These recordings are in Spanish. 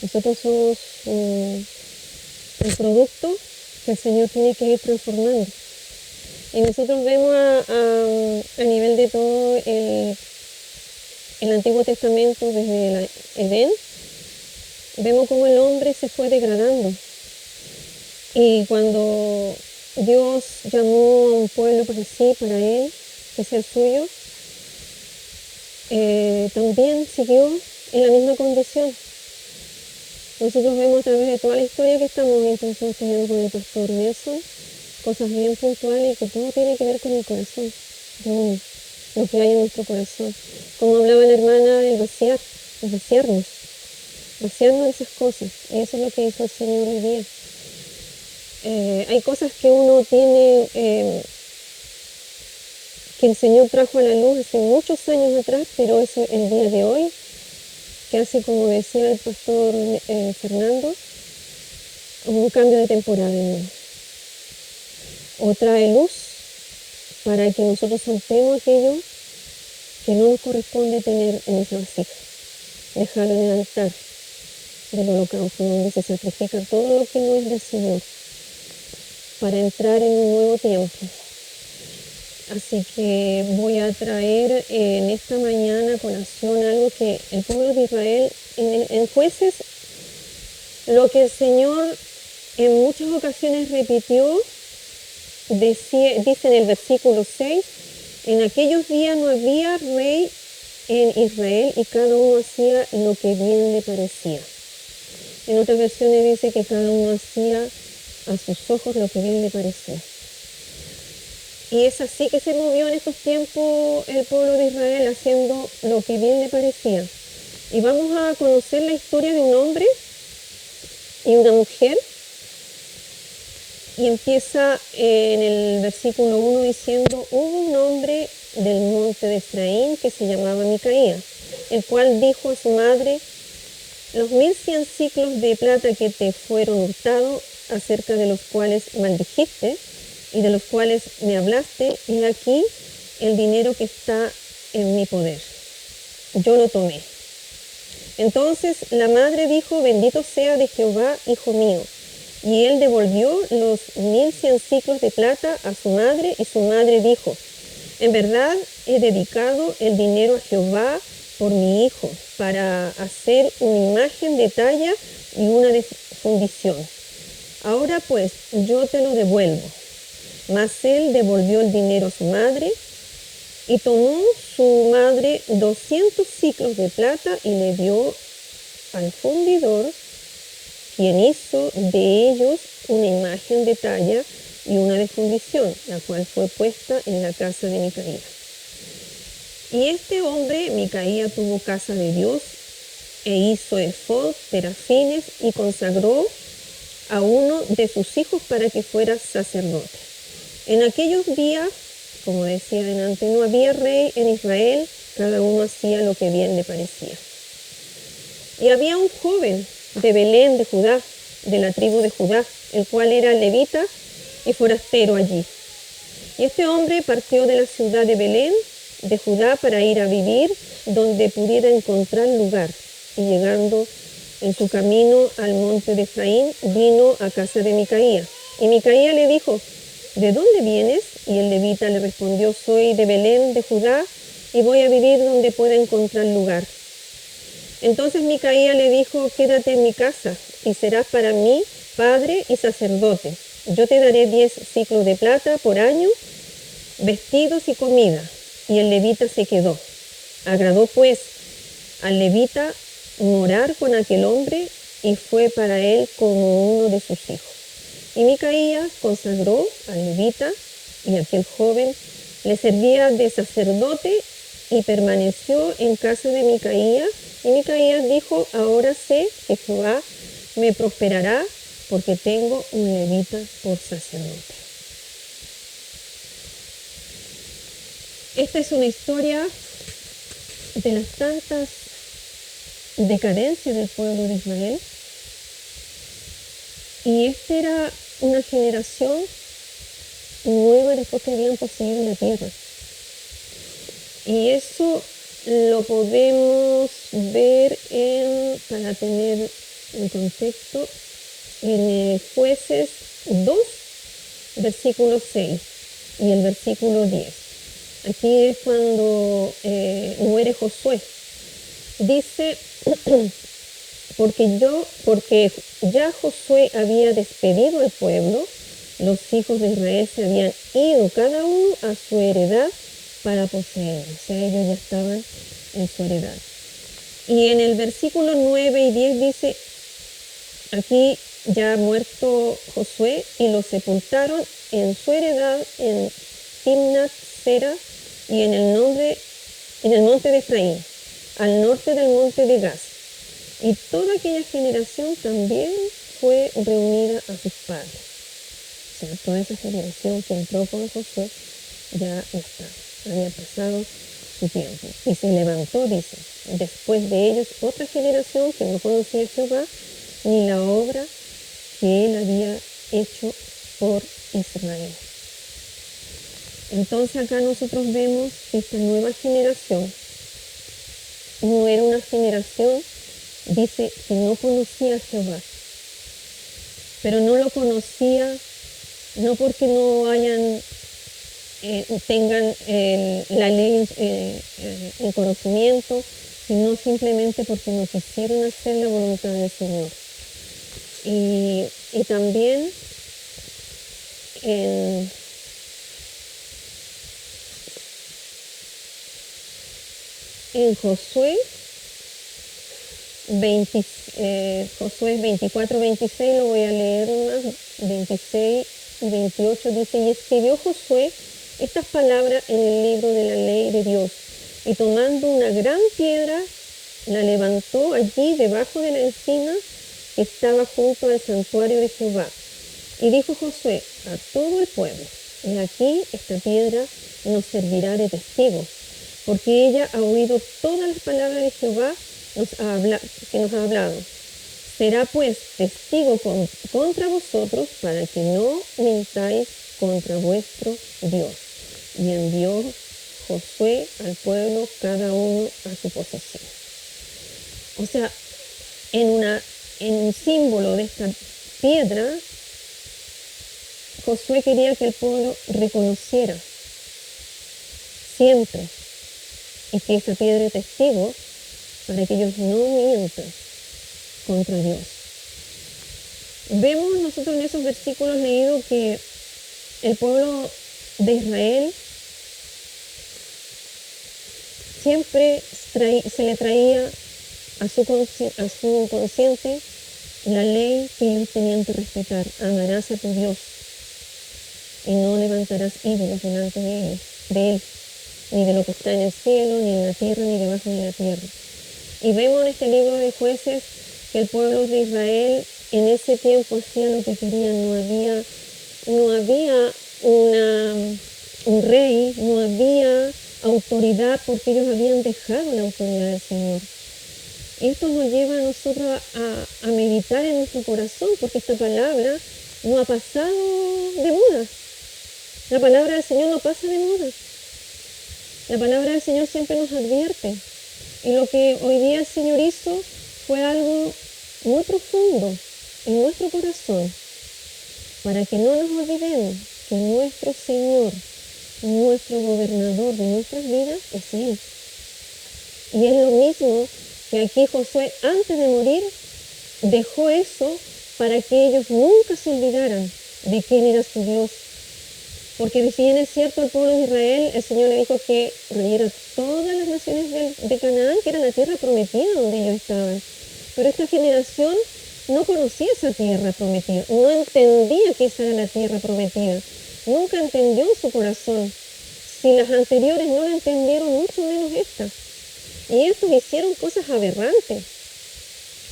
Nosotros somos el producto que el Señor tiene que ir transformando. Y nosotros vemos a nivel de todo el Antiguo Testamento, desde el Edén, vemos cómo el hombre se fue degradando. Y cuando Dios llamó a un pueblo para sí, para él, que es el suyo, también siguió en la misma condición. Nosotros vemos a través de toda la historia que estamos incluso estudiando con el pastor Nelson, cosas bien puntuales y que todo tiene que ver con el corazón de uno, lo que hay en nuestro corazón. Como hablaba la hermana, el vaciarnos de esas cosas. Y eso es lo que hizo el Señor hoy día. Hay cosas que uno tiene, que el Señor trajo a la luz hace muchos años atrás, pero eso el día de hoy, que hace, como decía el pastor Fernando, un cambio de temporada en uno. O trae luz para que nosotros soltemos aquello que no nos corresponde tener en esa vasija. Dejarlo en el altar del holocausto, donde se sacrifica todo lo que no es del Señor, para entrar en un nuevo tiempo. Así que voy a traer en esta mañana a colación algo que el pueblo de Israel, en Jueces, lo que el Señor en muchas ocasiones repitió, dice en el versículo 6, en aquellos días no había rey en Israel y cada uno hacía lo que bien le parecía. En otras versiones dice que cada uno hacía a sus ojos lo que bien le parecía. Y es así que se movió en estos tiempos el pueblo de Israel, haciendo lo que bien le parecía. Y vamos a conocer la historia de un hombre y una mujer. Y empieza en el versículo 1 diciendo: hubo un hombre del monte de Efraín que se llamaba Micaía, el cual dijo a su madre: los 1100 ciclos de plata que te fueron hurtados, acerca de los cuales maldijiste y de los cuales me hablaste, he aquí el dinero que está en mi poder. Yo lo tomé. Entonces la madre dijo: bendito sea de Jehová, hijo mío. Y él devolvió los 1100 ciclos de plata a su madre, y su madre dijo: en verdad he dedicado el dinero a Jehová por mi hijo, para hacer una imagen de talla y una de fundición. Ahora pues yo te lo devuelvo. Mas él devolvió el dinero a su madre, y tomó su madre 200 ciclos de plata y le dio al fundidor, quien hizo de ellos una imagen de talla y una de fundición, la cual fue puesta en la casa de Micaía. Y este hombre, Micaía, tuvo casa de Dios e hizo efod, terafines, y consagró a uno de sus hijos para que fuera sacerdote. En aquellos días, como decía delante, no había rey en Israel, cada uno hacía lo que bien le parecía. Y había un joven de Belén de Judá, de la tribu de Judá, el cual era levita y forastero allí. Y este hombre partió de la ciudad de Belén de Judá para ir a vivir donde pudiera encontrar lugar. Y llegando en su camino al monte de Efraín, vino a casa de Micaía. Y Micaía le dijo: ¿de dónde vienes? Y el levita le respondió: soy de Belén de Judá y voy a vivir donde pueda encontrar lugar. Entonces Micaía le dijo: quédate en mi casa y serás para mí padre y sacerdote. Yo te daré 10 ciclos de plata por año, vestidos y comida. Y el levita se quedó. Agradó pues al levita morar con aquel hombre, y fue para él como uno de sus hijos. Y Micaía consagró al levita, y aquel joven le servía de sacerdote y permaneció en casa de Micaía. Y Micaía dijo: ahora sé que Jehová me prosperará, porque tengo un levita por sacerdote. Esta es una historia de las tantas decadencias del pueblo de Israel. Y esta era una generación nueva después que habían poseído la tierra. Y eso lo podemos ver para tener en contexto, en Jueces 2, versículo 6 y el versículo 10. Aquí es cuando muere Josué. Dice, porque ya Josué había despedido al pueblo, los hijos de Israel se habían ido cada uno a su heredad para poseer. O sea, ellos ya estaban en su heredad. Y en el versículo 9 y 10 dice, aquí ya ha muerto Josué y lo sepultaron en su heredad en Timnat Sera y en el monte de Efraín, al norte del monte de Gaz. Y toda aquella generación también fue reunida a sus padres. O sea, toda esa generación que entró con Josué ya está, había pasado su tiempo. Y se levantó, dice, después de ellos otra generación que no conocía a Jehová, ni la obra que él había hecho por Israel. Entonces acá nosotros vemos que esta nueva generación no era una generación, dice, que no conocía a Jehová, pero no lo conocía no porque no tengan la ley en conocimiento, sino simplemente porque no quisieron hacer la voluntad del Señor. Y también en Josué 24, 26, lo voy a leer más, 26 y 28 dice, y escribió Josué estas palabras en el libro de la ley de Dios, y tomando una gran piedra, la levantó allí debajo de la encina que estaba junto al santuario de Jehová. Y dijo Josué a todo el pueblo, y aquí esta piedra nos servirá de testigo, porque ella ha oído todas las palabras de Jehová que nos ha hablado. Será pues testigo contra vosotros para que no mintáis contra vuestro Dios. Y envió Josué al pueblo cada uno a su posesión. O sea, en un símbolo de esta piedra, Josué quería que el pueblo reconociera siempre y que esa piedra de testigo para que ellos no mientan contra Dios. Vemos nosotros en esos versículos leídos que el pueblo de Israel siempre se le traía a su consciente la ley que ellos tenían que respetar. Amarás a tu Dios y no levantarás ídolos delante de él, ni de lo que está en el cielo, ni en la tierra, ni debajo de la tierra. Y vemos en este libro de Jueces que el pueblo de Israel en ese tiempo hacía lo que querían. No había un rey, no había autoridad porque ellos habían dejado la autoridad del Señor. Esto nos lleva a nosotros a meditar en nuestro corazón, porque esta palabra no ha pasado de moda. La palabra del Señor no pasa de moda. La palabra del Señor siempre nos advierte. Y lo que hoy día el Señor hizo fue algo muy profundo en nuestro corazón, para que no nos olvidemos que nuestro Señor, nuestro gobernador de nuestras vidas es Él. Y es lo mismo que aquí Josué, antes de morir, dejó eso para que ellos nunca se olvidaran de quién era su Dios. Porque si bien es cierto el pueblo de Israel, el Señor le dijo que reyera todas las naciones de Canaán, que era la tierra prometida donde ellos estaban. Pero esta generación no conocía esa tierra prometida, no entendía que esa era la tierra prometida. Nunca entendió en su corazón. Si las anteriores no la entendieron, mucho menos esta. Y estos hicieron cosas aberrantes.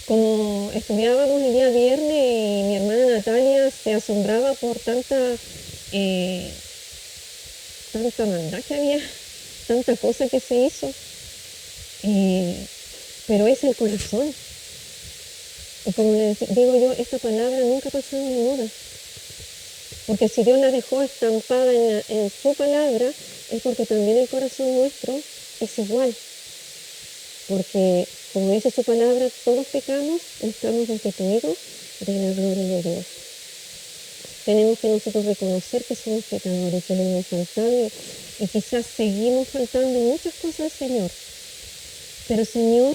Como estudiábamos el día viernes y mi hermana Natalia se asombraba por tanta maldad que había, tanta cosa que se hizo. Pero es el corazón. Y como les digo yo, esta palabra nunca pasó de moda. Porque si Dios la dejó estampada en su palabra, es porque también el corazón nuestro es igual. Porque como dice su palabra, todos pecamos y estamos destituidos de la gloria de Dios. Tenemos que nosotros reconocer que somos pecadores, que le hemos faltado y quizás seguimos faltando muchas cosas al Señor. Pero Señor,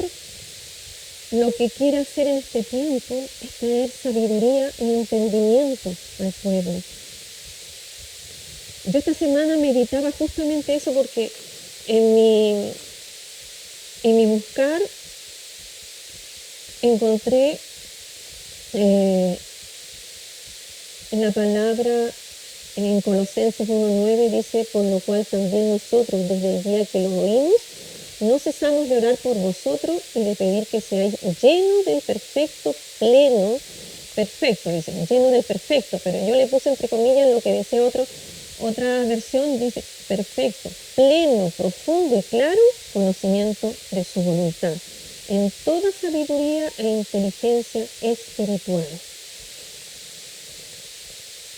lo que quiere hacer en este tiempo es traer sabiduría y entendimiento al pueblo. Yo esta semana meditaba justamente eso porque en mi buscar encontré la palabra en Colosenses 1:9 dice, por lo cual también nosotros desde el día que lo oímos, no cesamos de orar por vosotros y de pedir que seáis llenos del perfecto, pleno, perfecto, dice, lleno del perfecto, pero yo le puse entre comillas lo que decía otra versión, dice perfecto, pleno, profundo y claro conocimiento de su voluntad, en toda sabiduría e inteligencia espiritual.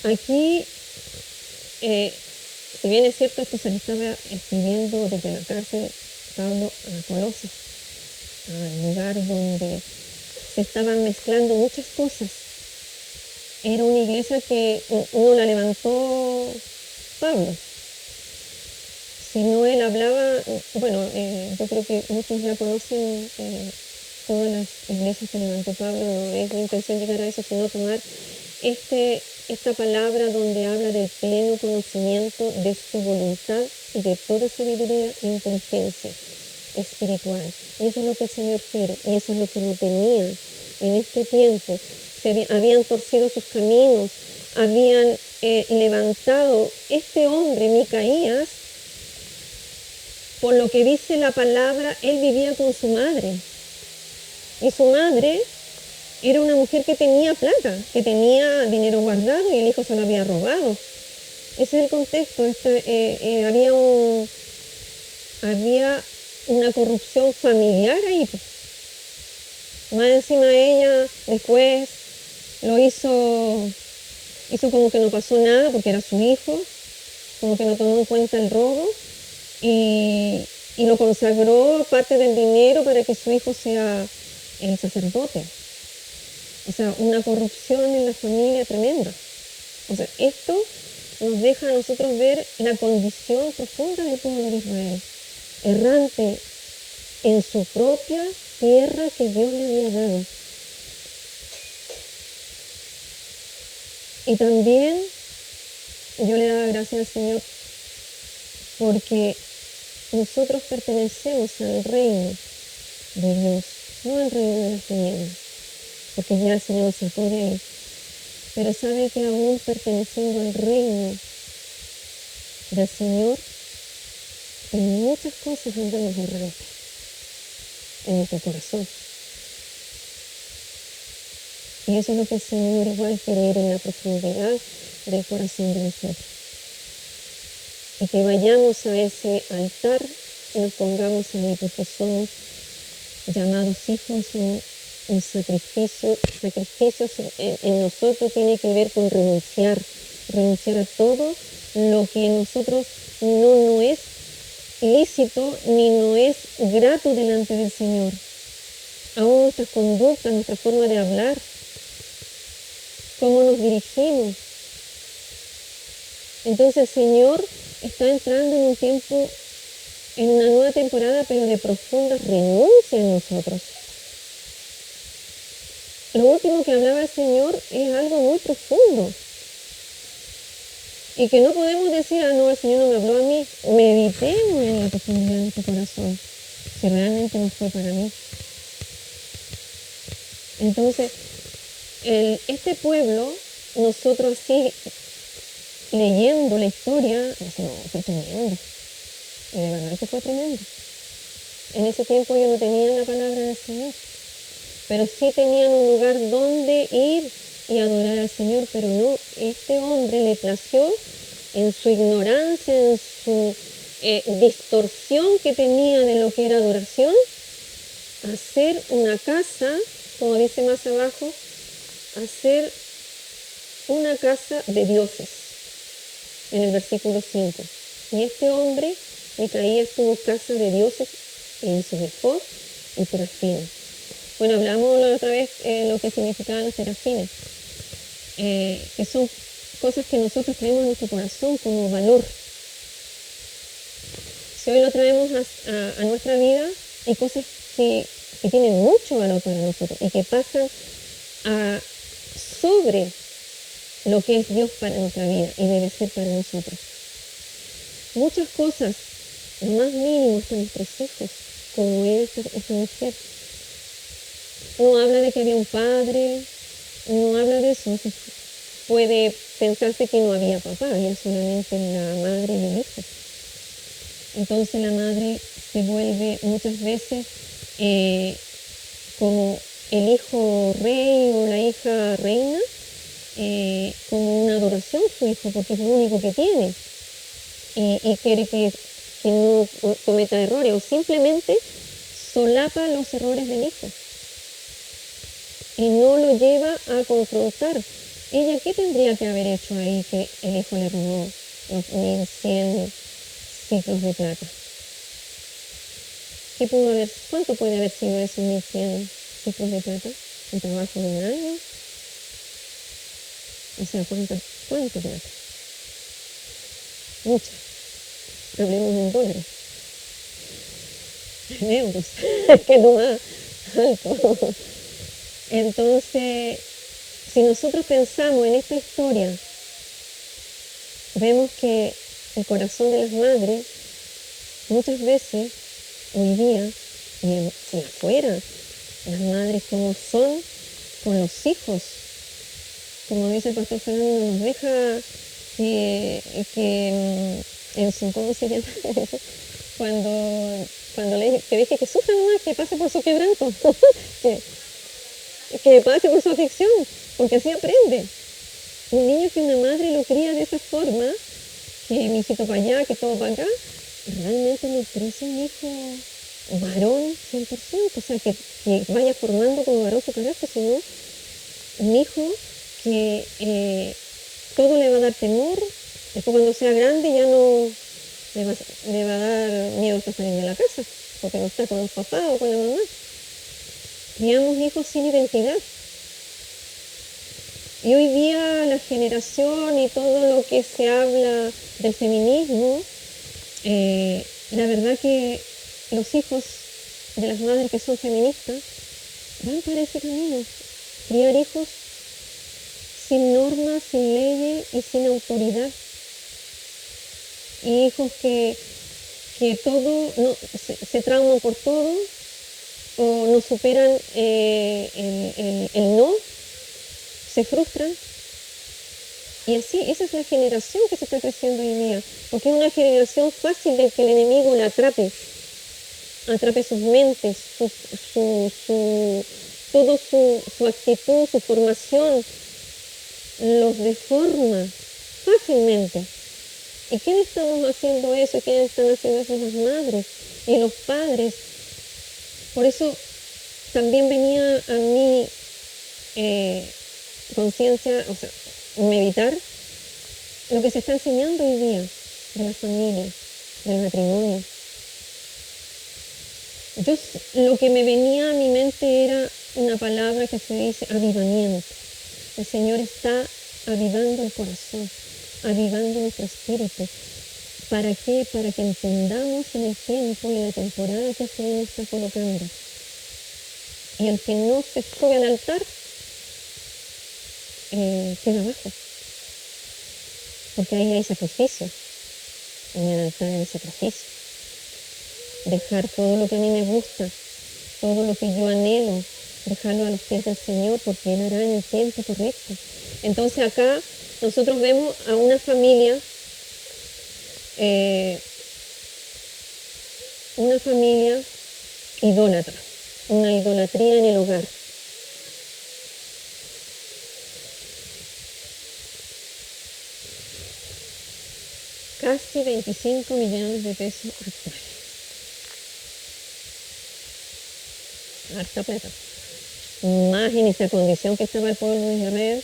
Aquí, si bien es cierto, esto se le estaba escribiendo desde la cárcel Pablo a Colosas, al lugar donde se estaban mezclando muchas cosas. Era una iglesia que no la levantó Pablo, sino él hablaba, bueno, yo creo que muchos ya conocen todas las iglesias que levantó Pablo, no es mi intención llegar a eso, sino tomar esta palabra donde habla del pleno conocimiento de su voluntad y de toda sabiduría e inteligencia espiritual. Y eso es lo que el Señor quiere, y eso es lo que no tenían en este tiempo. Habían torcido sus caminos, habían levantado este hombre, Micaías, por lo que dice la palabra, él vivía con su madre. Y su madre era una mujer que tenía plata, que tenía dinero guardado y el hijo se lo había robado. Ese es el contexto. Había una corrupción familiar ahí. Más encima ella después lo hizo como que no pasó nada porque era su hijo, como que no tomó en cuenta el robo y lo consagró parte del dinero para que su hijo sea el sacerdote. O sea, una corrupción en la familia tremenda. O sea, esto nos deja a nosotros ver la condición profunda del pueblo de Israel, errante en su propia tierra que Dios le había dado. Y también yo le daba gracias al Señor porque nosotros pertenecemos al reino de Dios, no al reino de las tinieblas, porque ya el Señor nos sacó de ahí. Pero sabe que aún perteneciendo al reino del Señor, en muchas cosas andamos errantes en nuestro corazón. Y eso es lo que el Señor igual quiere ir en la profundidad del corazón de nosotros. Y que vayamos a ese altar y nos pongamos ahí, porque somos llamados hijos, un sacrificio. Sacrificios en nosotros tiene que ver con renunciar a todo lo que en nosotros no es lícito ni no es grato delante del Señor. Aún nuestras conductas, nuestra forma de hablar, cómo nos dirigimos. Entonces el Señor está entrando en un tiempo, en una nueva temporada, pero de profunda renuncia en nosotros. Lo último que hablaba el Señor es algo muy profundo. Y que no podemos decir, no, el Señor no me habló a mí. Meditemos en la profundidad de nuestro corazón, si realmente no fue para mí. Entonces, este pueblo, nosotros así, leyendo la historia, decimos, fue tremendo. Y de verdad que fue tremendo. En ese tiempo ellos no tenían la palabra del Señor, pero sí tenían un lugar donde ir y adorar al Señor, pero no, este hombre le plació en su ignorancia, en su distorsión que tenía de lo que era adoración, hacer una casa, como dice más abajo, hacer una casa de dioses, en el versículo 5. Y este hombre, Micaías, tuvo casa de dioses en su ephod y terafines. Bueno, hablamos la otra vez lo que significaban los terafines, que son cosas que nosotros traemos en nuestro corazón como valor. Si hoy lo traemos a nuestra vida, hay cosas que tienen mucho valor para nosotros y que pasan sobre lo que es Dios para nuestra vida y debe ser para nosotros. Muchas cosas, lo más mínimo, hasta nuestros hijos, como esta mujer. No habla de que había un padre, no habla de eso. Puede pensarse que no había papá, había solamente la madre y el hijo. Entonces la madre se vuelve muchas veces como el hijo rey o la hija reina, como una adoración a su hijo, porque es lo único que tiene. Y quiere que no cometa errores, o simplemente solapa los errores del hijo y no lo lleva a confrontar. ¿Ella qué tendría que haber hecho ahí que el hijo le robó los 1100 ciclos de plata? ¿Cuánto puede haber sido esos 1100 ciclos de plata? ¿Un trabajo de un año? O sea, ¿cuánto plata? Mucha. Hablemos en dólares. En euros. Que no más alto. Entonces, si nosotros pensamos en esta historia, vemos que el corazón de las madres, muchas veces, hoy día, y afuera, las madres como son con los hijos, como dice el pastor Fernando, nos deja que en su, ¿cómo se llama? Cuando le dije que sufra nomás, que pase por su quebranto, que pase por su aflicción, porque así aprende. Un niño que una madre lo cría de esa forma, que mi hijito para allá, que todo para acá, realmente no crece un hijo varón 100%, o sea, que vaya formando como varón su carácter, sino un hijo que todo le va a dar temor, después cuando sea grande ya no le va a dar miedo hasta salir de la casa, porque no está con el papá o con la mamá. Criamos hijos sin identidad. Y hoy día la generación y todo lo que se habla del feminismo, la verdad que los hijos de las madres que son feministas van para ese camino. Criar hijos sin normas, sin leyes y sin autoridad. Y hijos que todo se trauman por todo o no superan el no, se frustran. Y así, esa es la generación que se está creciendo hoy día, porque es una generación fácil de que el enemigo la atrape sus mentes, toda su actitud, su formación, los deforma fácilmente. ¿Y quiénes estamos haciendo eso? ¿Quiénes están haciendo eso? Las madres y los padres. Por eso también venía a mi conciencia, o sea, meditar lo que se está enseñando hoy día de la familia, del matrimonio. Lo que me venía a mi mente era una palabra que se dice avivamiento. El Señor está avivando el corazón, avivando nuestro espíritu. ¿Para qué? Para que entendamos en el tiempo y en la temporada que el Señor está colocando. Y el que no se sube al altar, queda abajo. Porque ahí hay sacrificio. En el altar hay sacrificio. Dejar todo lo que a mí me gusta, todo lo que yo anhelo, dejarlo a los pies del Señor, porque Él hará en el tiempo correcto. Entonces acá nosotros vemos a una familia, idólatra, una idolatría en el hogar. Casi 25 millones de pesos actuales. Harta plata. Más en esa condición que estaba el pueblo de Israel,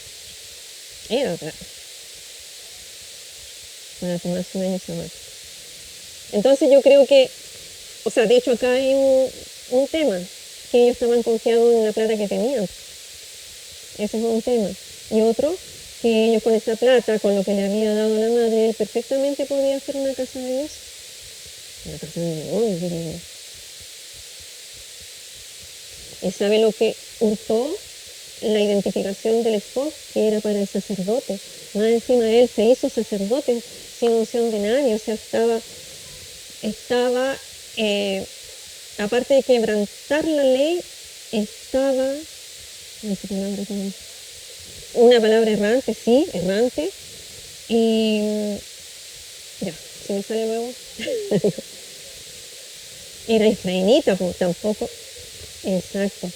era plata. Para tomarse un año sabático. Entonces yo creo que, o sea, de hecho acá hay un tema. que ellos estaban confiados en la plata que tenían. Ese es un tema. Y otro, que ellos con esa plata, con lo que le había dado la madre, él perfectamente podía hacer una casa de Dios. Una casa de Dios, diría yo. ¿Y sabe lo que hurtó? La identificación del esposo, que era para el sacerdote. Más encima él se hizo sacerdote sin unción de nadie, o sea, estaba aparte de quebrantar la ley, estaba, una palabra errante, sí, errante, y ya, si me sale luego, era israelita, pues tampoco, exacto,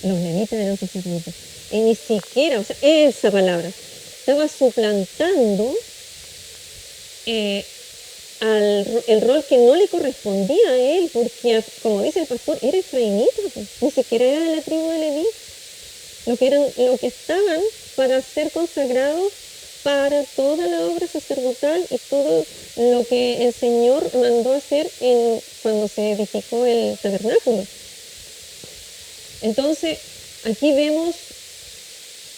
los levitas eran sacerdotes, y ni siquiera, o sea, esa palabra, estaba suplantando el rol que no le correspondía a él, porque como dice el pastor, era efraimita, pues, ni siquiera era de la tribu de Leví, lo que estaban para ser consagrados para toda la obra sacerdotal y todo lo que el Señor mandó hacer cuando se edificó el tabernáculo. Entonces, aquí vemos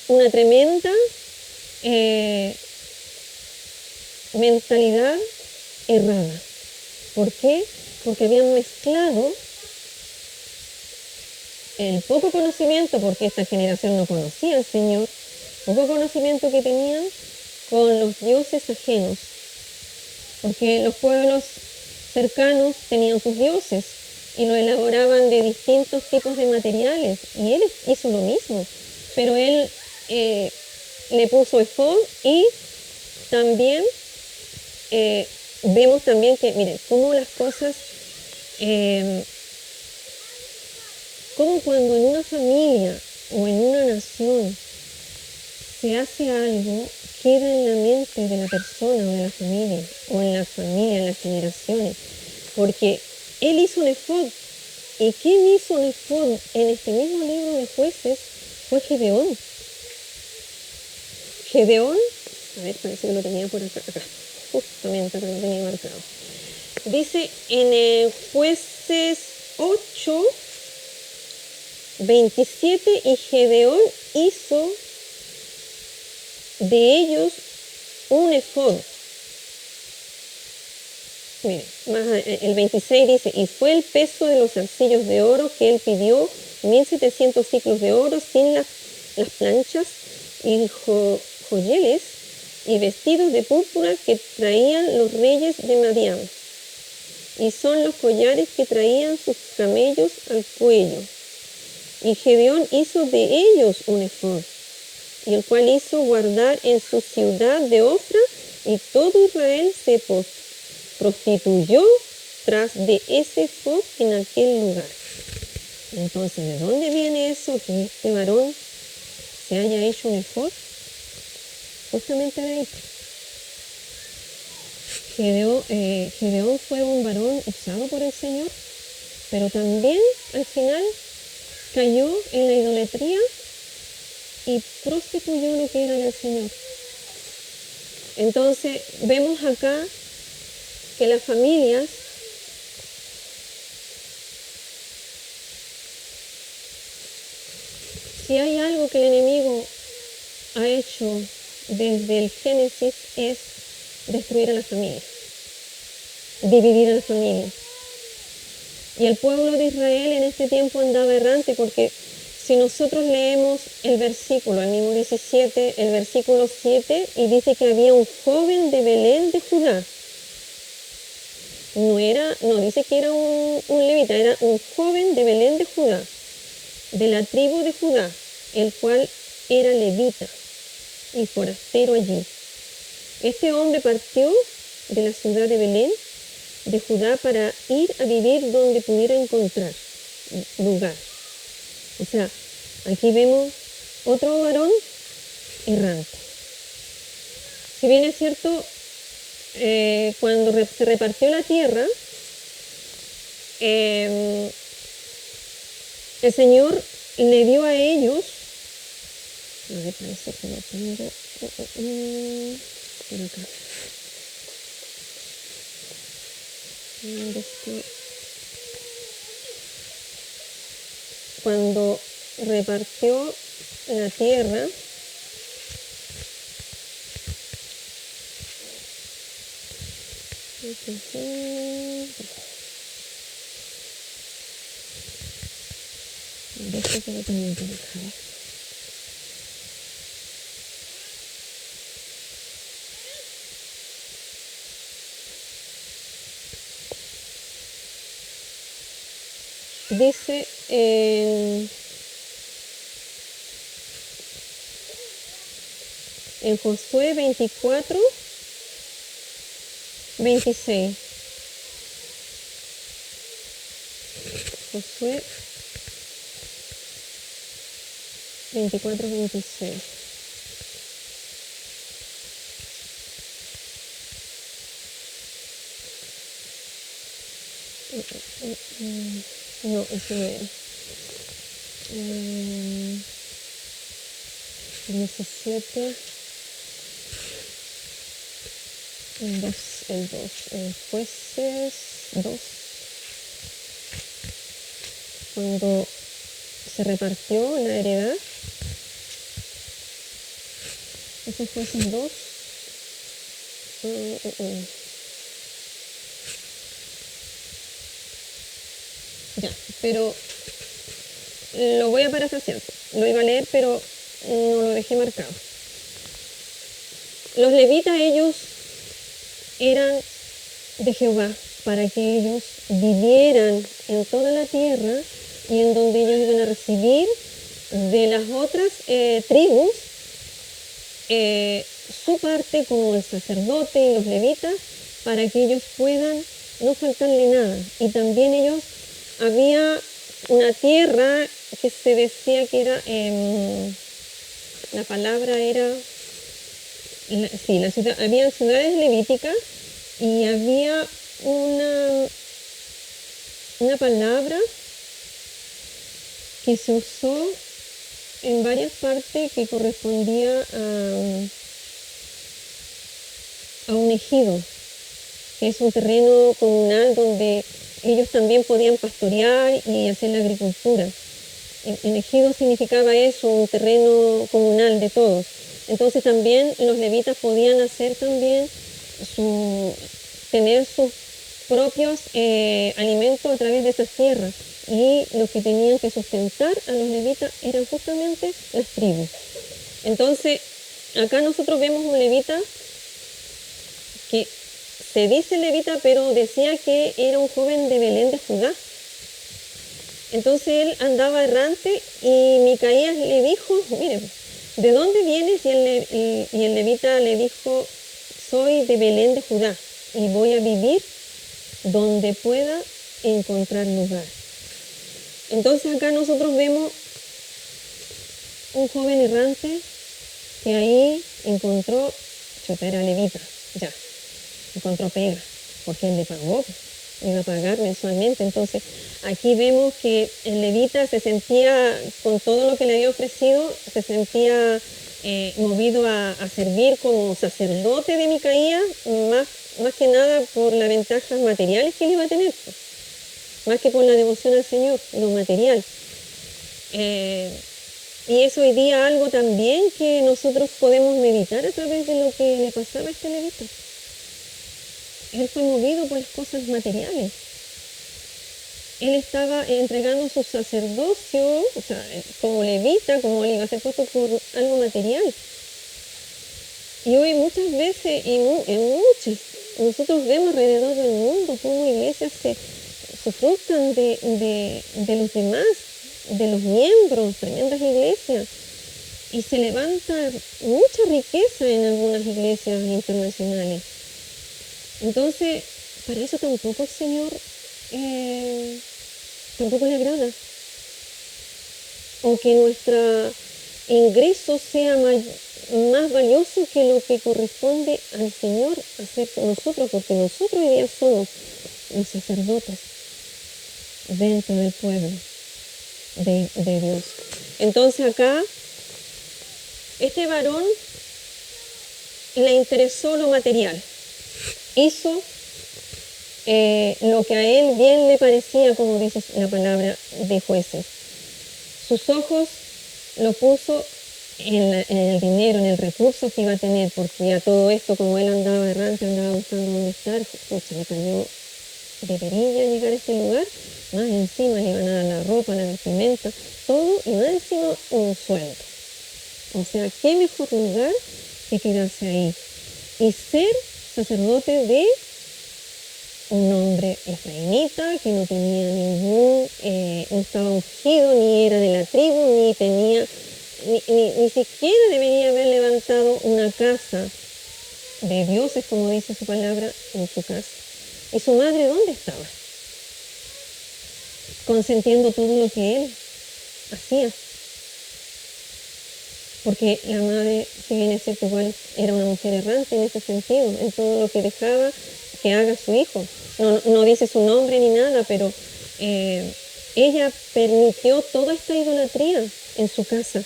una tremenda mentalidad errada. ¿Por qué? Porque habían mezclado el poco conocimiento, porque esta generación no conocía al Señor, poco conocimiento que tenían con los dioses ajenos, porque los pueblos cercanos tenían sus dioses y lo elaboraban de distintos tipos de materiales, y él hizo lo mismo, pero él le puso efod y también vemos también que, miren, cómo las cosas, cómo cuando en una familia o en una nación se hace algo, queda en la mente de la persona o de la familia, o en la familia, en las generaciones, porque él hizo un efod. ¿Y quién hizo un efod en este mismo libro de Jueces? Fue Gedeón. Gedeón, a ver, parece que lo tenía por acá, justamente acá lo tenía marcado. Dice en Jueces 8, 27, y Gedeón hizo de ellos un efod. Mire, el 26 dice, y fue el peso de los arcillos de oro que él pidió, 1700 ciclos de oro, sin las planchas, y joyeles, y vestidos de púrpura que traían los reyes de Madián. Y son los collares que traían sus camellos al cuello. Y Gedeón hizo de ellos un efod, y el cual hizo guardar en su ciudad de Ofra, y todo Israel se prostituyó tras de ese efod en aquel lugar. Entonces, ¿de dónde viene eso que este varón se haya hecho un efod? Justamente de ahí. Gedeón fue un varón usado por el Señor, pero también al final cayó en la idolatría y prostituyó lo que era del Señor. Entonces vemos acá que las familias si hay algo que el enemigo ha hecho desde el Génesis es destruir a la familia, dividir a la familia. Y el pueblo de Israel en este tiempo andaba errante, porque si nosotros leemos el versículo, el mismo 17, el versículo 7, y dice que había un joven de Belén de Judá. No dice que era un levita, era un joven de Belén de Judá, de la tribu de Judá, el cual era levita y forastero allí. Este hombre partió de la ciudad de Belén de Judá para ir a vivir donde pudiera encontrar lugar. O sea, aquí vemos otro varón errante. Si bien es cierto, cuando se repartió la tierra, el Señor le dio a ellos, a ver, parece que lo tengo por acá. cuando repartió la tierra, dice en Josué 24, 26. Josué 24, 26. No, eso no era. 17. El 2, Jueces 2. Cuando se repartió la heredad. Ese Jueces 2. Ya, pero lo voy a parafrasear. Lo iba a leer, pero no lo dejé marcado. Los levitas, ellos eran de Jehová para que ellos vivieran en toda la tierra y en donde ellos iban a recibir de las otras tribus su parte como el sacerdote y los levitas para que ellos puedan no faltarle nada. Y también ellos, había una tierra que se decía que era, la palabra era, sí, la ciudad, había ciudades levíticas y había una palabra que se usó en varias partes que correspondía a un ejido, que es un terreno comunal donde ellos también podían pastorear y hacer la agricultura. En ejido significaba eso, un terreno comunal de todos. Entonces también los levitas podían hacer también tener sus propios alimentos a través de esas tierras. Y los que tenían que sustentar a los levitas eran justamente las tribus. Entonces, acá nosotros vemos un levita que se dice levita, pero decía que era un joven de Belén de Judá. Entonces él andaba errante y Micaías le dijo, mire, ¿de dónde vienes? Y el levita le dijo, soy de Belén de Judá y voy a vivir donde pueda encontrar lugar. Entonces acá nosotros vemos un joven errante que ahí encontró, era levita, ya, encontró pega, porque él le pagó, le iba a pagar mensualmente. Entonces aquí vemos que el levita se sentía, con todo lo que le había ofrecido, se sentía movido a servir como sacerdote de Micaías, más que nada por las ventajas materiales que él iba a tener, más que por la devoción al Señor, lo material. Y es hoy día algo también que nosotros podemos meditar a través de lo que le pasaba a este levita. Él fue movido por las cosas materiales. Él estaba entregando su sacerdocio, o sea, como levita, como él iba a ser puesto por algo material. Y hoy muchas veces, nosotros vemos alrededor del mundo cómo iglesias se frustran de los demás, de los miembros, tremendas iglesias. Y se levanta mucha riqueza en algunas iglesias internacionales. Entonces, para eso tampoco el Señor tampoco le agrada. O que nuestro ingreso sea más valioso que lo que corresponde al Señor hacer con nosotros, porque nosotros hoy día somos los sacerdotes dentro del pueblo de Dios. Entonces acá, este varón le interesó lo material. Hizo lo que a él bien le parecía, como dice la palabra de Jueces. sus ojos lo puso en el dinero, en el recurso que iba a tener, porque a todo esto, como él andaba errante, andaba buscando dónde estar, pucha, le cayó de perilla llegar a este lugar, más encima le iban a dar la ropa, la vestimenta, todo, y más encima un sueldo. O sea, qué mejor lugar que quedarse ahí y ser sacerdote de un hombre efraimita que no tenía no estaba ungido, ni era de la tribu, ni tenía, ni siquiera debería haber levantado una casa de dioses, como dice su palabra, en su casa. ¿Y su madre dónde estaba? Consentiendo todo lo que él hacía. Porque la madre, si bien es cierto, igual era una mujer errante en ese sentido, en todo lo que dejaba que haga su hijo. No dice su nombre ni nada, pero ella permitió toda esta idolatría en su casa.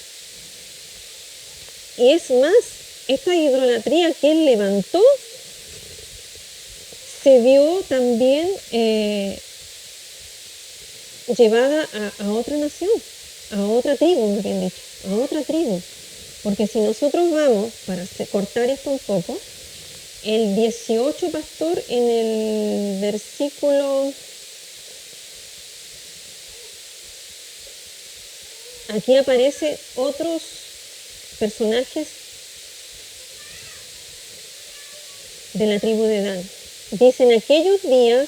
Y es más, esta idolatría que él levantó se vio también llevada a otra nación, a otra tribu, más bien dicho, a otra tribu. Porque si nosotros vamos, para cortar esto un poco, el 18, pastor, en el versículo, aquí aparece otros personajes de la tribu de Dan. Dice, en aquellos días,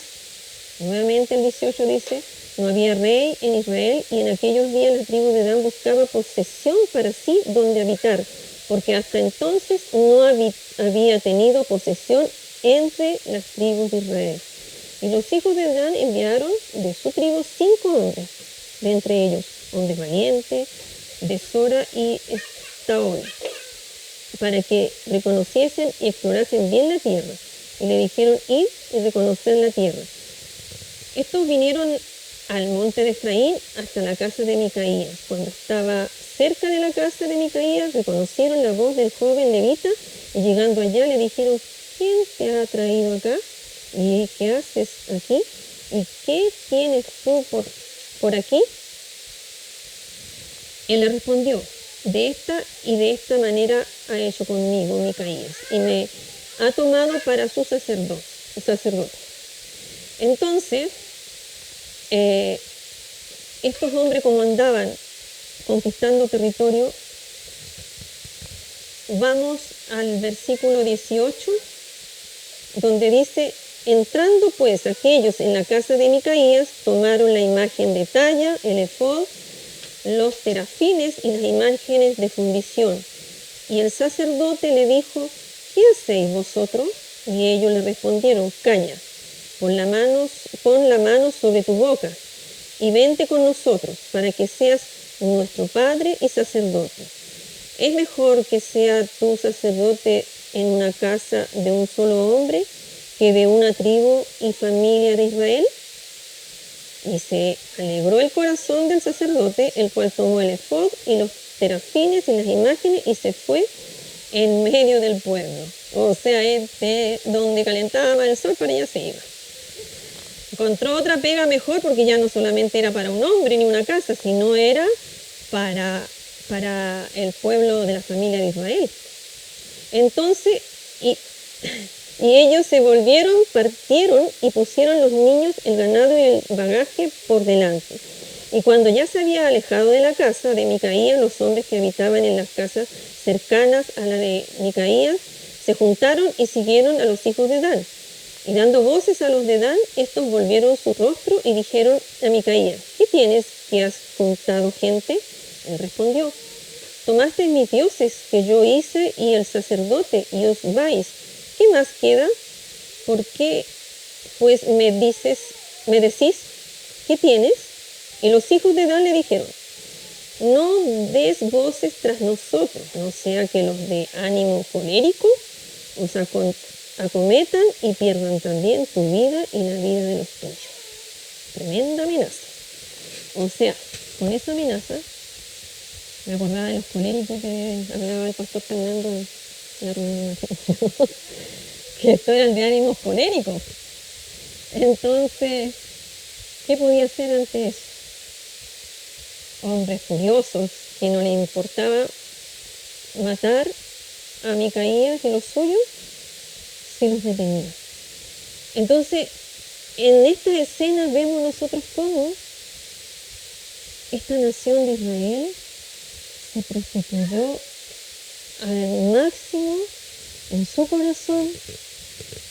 nuevamente el 18 dice, no había rey en Israel, y en aquellos días la tribu de Dan buscaba posesión para sí donde habitar, porque hasta entonces no había tenido posesión entre las tribus de Israel. Y los hijos de Dan enviaron de su tribu 5 hombres, de entre ellos hombres valientes, de Sora y Estaol, para que reconociesen y explorasen bien la tierra. Y le dijeron, id y reconocer la tierra. Estos vinieron al monte de Efraín hasta la casa de Micaías. Cuando estaba cerca de la casa de Micaías, reconocieron la voz del joven levita y llegando allá le dijeron, ¿quién te ha traído acá? ¿Y qué haces aquí? ¿Y qué tienes tú por aquí? Él le respondió, de esta manera ha hecho conmigo Micaías y me ha tomado para su sacerdote. Entonces, estos hombres, como andaban conquistando territorio, vamos al versículo 18, donde dice, entrando pues aquellos en la casa de Micaías, tomaron la imagen de talla, el efod, los terafines y las imágenes de fundición. Y el sacerdote le dijo, ¿qué hacéis vosotros? Y ellos le respondieron, calla, pon la mano sobre tu boca y vente con nosotros para que seas nuestro padre y sacerdote. ¿Es mejor que sea tu sacerdote en una casa de un solo hombre que de una tribu y familia de Israel? Y se alegró el corazón del sacerdote, el cual tomó el efod y los terafines y las imágenes y se fue en medio del pueblo. O sea, donde calentaba el sol, para allá se iba. Encontró otra pega mejor porque ya no solamente era para un hombre ni una casa, sino era para el pueblo de la familia de Israel. Entonces, y ellos se volvieron, partieron y pusieron los niños, el ganado y el bagaje por delante. Y cuando ya se había alejado de la casa de Micaías, los hombres que habitaban en las casas cercanas a la de Micaías se juntaron y siguieron a los hijos de Dan. Y dando voces a los de Dan, estos volvieron su rostro y dijeron a Micaías, ¿qué tienes que has juntado gente? Él respondió, tomasteis mis dioses que yo hice y el sacerdote y os vais. ¿Qué más queda? ¿Por qué pues me decís, ¿qué tienes? Y los hijos de Dan le dijeron, no des voces tras nosotros, no sea que los de ánimo colérico os acometan y pierdan también tu vida y la vida de los tuyos. Tremenda amenaza. O sea, con esa amenaza, me acordaba de los coléricos que hablaba el pastor Fernando en la reunión, que esto eran de ánimos coléricos. Entonces, ¿qué podía hacer ante eso? hombres furiosos que no les importaba matar a Micaías y los suyos, se los detenía. Entonces, en esta escena vemos nosotros cómo esta nación de Israel se prostituyó al máximo en su corazón,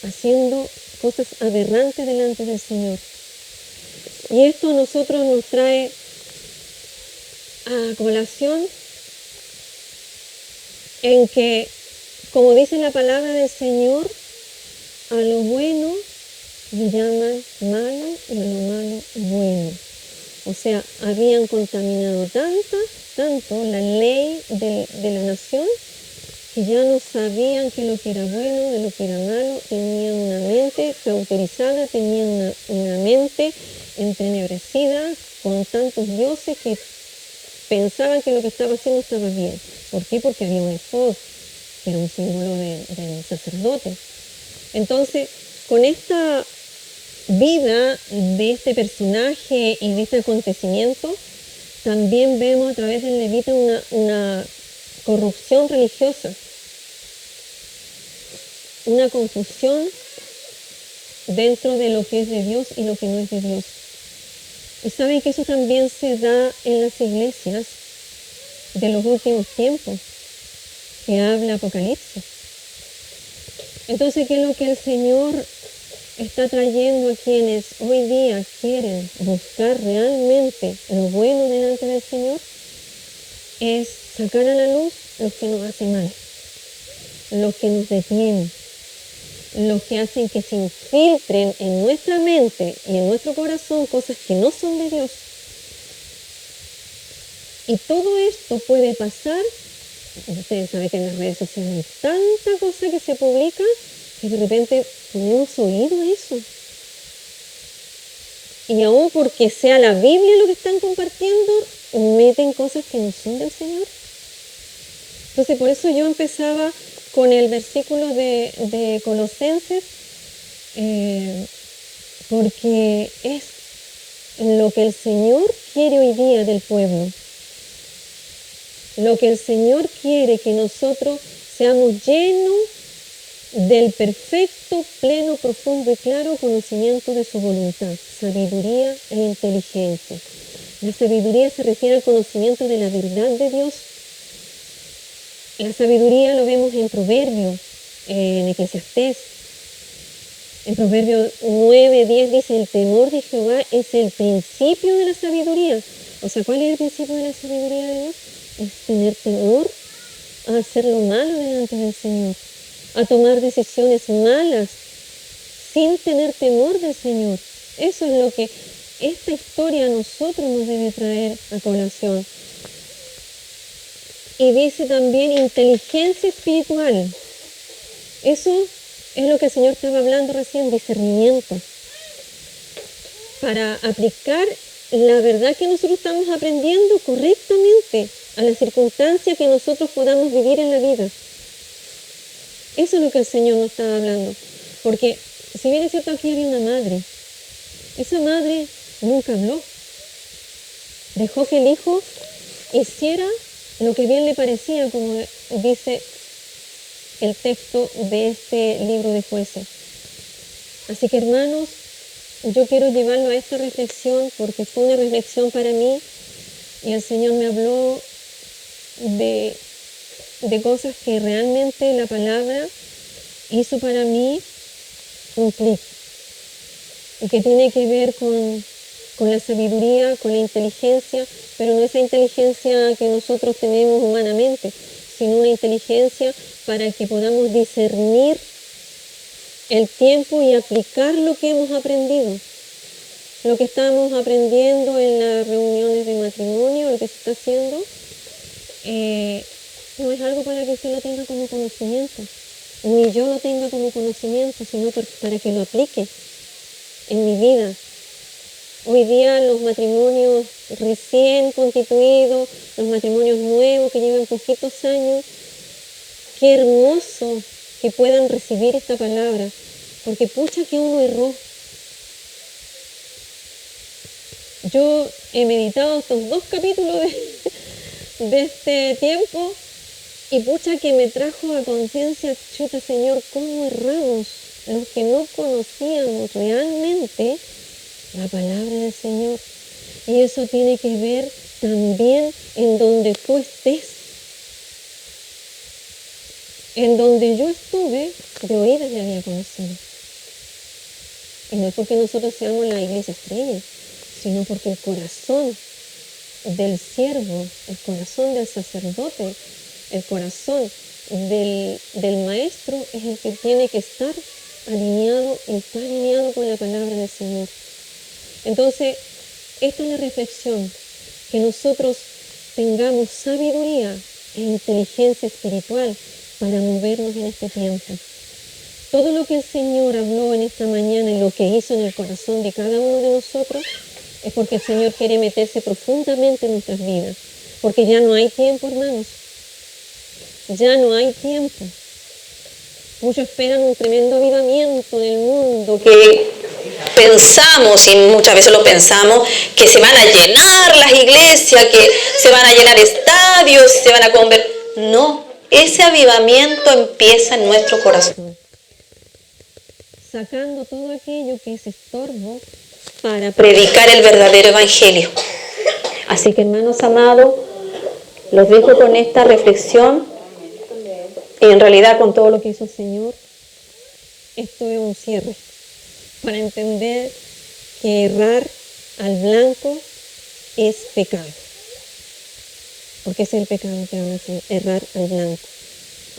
haciendo cosas aberrantes delante del Señor. Y esto a nosotros nos trae a colación en que, como dice la palabra del Señor, a lo bueno le llaman malo y a lo malo bueno. O sea, habían contaminado tanto la ley de la nación que ya no sabían que lo que era bueno de lo que era malo, tenían una mente cauterizada, tenían una mente entenebrecida con tantos dioses que pensaban que lo que estaba haciendo estaba bien. ¿Por qué? Porque había un efod, que era un símbolo del sacerdote. Entonces, con esta vida de este personaje y de este acontecimiento, también vemos a través del levita una corrupción religiosa, una confusión dentro de lo que es de Dios y lo que no es de Dios. Y saben que eso también se da en las iglesias de los últimos tiempos, que habla Apocalipsis. Entonces, ¿qué es lo que el Señor está trayendo a quienes hoy día quieren buscar realmente lo bueno delante del Señor? Es sacar a la luz los que nos hacen mal, los que nos detienen, los que hacen que se infiltren en nuestra mente y en nuestro corazón cosas que no son de Dios. Y todo esto puede pasar. Ustedes saben que en las redes sociales hay tanta cosa que se publica que de repente ponemos oído a eso. Y aún porque sea la Biblia lo que están compartiendo, meten cosas que no son del Señor. Entonces, por eso yo empezaba con el versículo de Colosenses, porque es lo que el Señor quiere hoy día del pueblo. Lo que el Señor quiere que nosotros seamos llenos del perfecto, pleno, profundo y claro conocimiento de su voluntad, sabiduría e inteligencia. La sabiduría se refiere al conocimiento de la verdad de Dios. La sabiduría lo vemos en Proverbios, en Eclesiastés. En Proverbios 9:10 dice, el temor de Jehová es el principio de la sabiduría. O sea, ¿cuál es el principio de la sabiduría de Dios? Es tener temor a hacer lo malo delante del Señor, a tomar decisiones malas sin tener temor del Señor. Eso es lo que esta historia a nosotros nos debe traer a colación. Y dice también inteligencia espiritual. Eso es lo que el Señor estaba hablando recién, discernimiento. Para aplicar la verdad que nosotros estamos aprendiendo correctamente a las circunstancias que nosotros podamos vivir en la vida. Eso es lo que el Señor nos estaba hablando. Porque si bien es cierto, aquí había una madre. Esa madre nunca habló. Dejó que el hijo hiciera lo que bien le parecía, como dice el texto de este libro de Jueces. Así que, hermanos, yo quiero llevarlo a esta reflexión porque fue una reflexión para mí y el Señor me habló de cosas que realmente la palabra hizo para mí un clic y que tiene que ver con la sabiduría, con la inteligencia, pero no esa inteligencia que nosotros tenemos humanamente, sino una inteligencia para que podamos discernir el tiempo y aplicar lo que hemos aprendido. Lo que estamos aprendiendo en las reuniones de matrimonio, lo que se está haciendo, no es algo para que usted lo tenga como conocimiento, ni yo lo tenga como conocimiento, sino para que lo aplique en mi vida. Hoy día los matrimonios recién constituidos, los matrimonios nuevos que llevan poquitos años, qué hermoso que puedan recibir esta palabra, porque pucha que uno erró. Yo he meditado estos 2 capítulos de este tiempo y pucha que me trajo a conciencia, chuta Señor, cómo erramos los que no conocíamos realmente la palabra del Señor. Y eso tiene que ver también en donde tú estés. En donde yo estuve, de oídas le había conocido. Y no es porque nosotros seamos la iglesia estrella, sino porque el corazón del siervo, el corazón del sacerdote, el corazón del maestro es el que tiene que estar alineado y está alineado con la palabra del Señor. Entonces, esta es la reflexión, que nosotros tengamos sabiduría e inteligencia espiritual para movernos en este tiempo. Todo lo que el Señor habló en esta mañana y lo que hizo en el corazón de cada uno de nosotros es porque el Señor quiere meterse profundamente en nuestras vidas. Porque ya no hay tiempo, hermanos. Ya no hay tiempo. Muchos esperan un tremendo avivamiento del mundo que pensamos, y muchas veces lo pensamos, que se van a llenar las iglesias, que se van a llenar estadios, se van a convertir. No, ese avivamiento empieza en nuestro corazón. Sacando todo aquello que es estorbo para predicar el verdadero evangelio. Así que, hermanos amados, los dejo con esta reflexión y en realidad con todo lo que hizo el Señor. Esto es un cierre para entender que errar al blanco es pecado. Porque ese es el pecado que van a hacer, errar al blanco.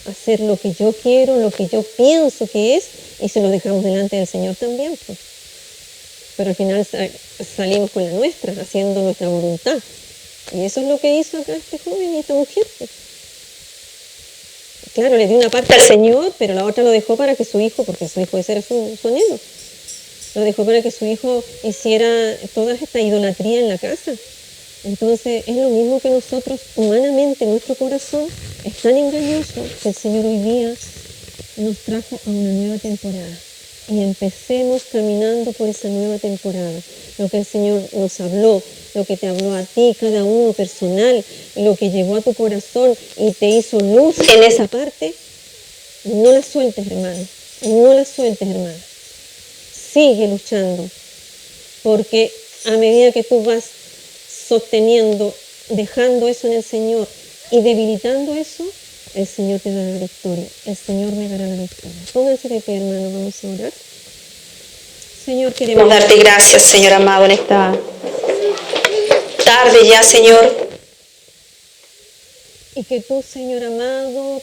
Hacer lo que yo quiero, lo que yo pienso que es, y se lo dejamos delante del Señor también, pues. Pero al final salimos con la nuestra, haciendo nuestra voluntad. Y eso es lo que hizo acá este joven y esta mujer, pues. Claro, le dio una parte al Señor, pero la otra lo dejó para que su hijo, porque su hijo ese era su anhelo, lo dejó para que su hijo hiciera toda esta idolatría en la casa. Entonces es lo mismo que nosotros humanamente, nuestro corazón es tan engañoso que el Señor hoy día nos trajo a una nueva temporada y empecemos caminando por esa nueva temporada. Lo que el Señor nos habló, lo que te habló a ti, cada uno personal, lo que llegó a tu corazón y te hizo luz en esa parte, no la sueltes, hermano, no la sueltes, hermana. Sigue luchando, porque a medida que tú vas sosteniendo, dejando eso en el Señor y debilitando eso, el Señor te dará la victoria. El Señor me dará la victoria. Pónganse de pie, hermano, vamos a orar. Señor, queremos darte gracias, Señor amado, en esta tarde ya, Señor. Y que tú, Señor amado,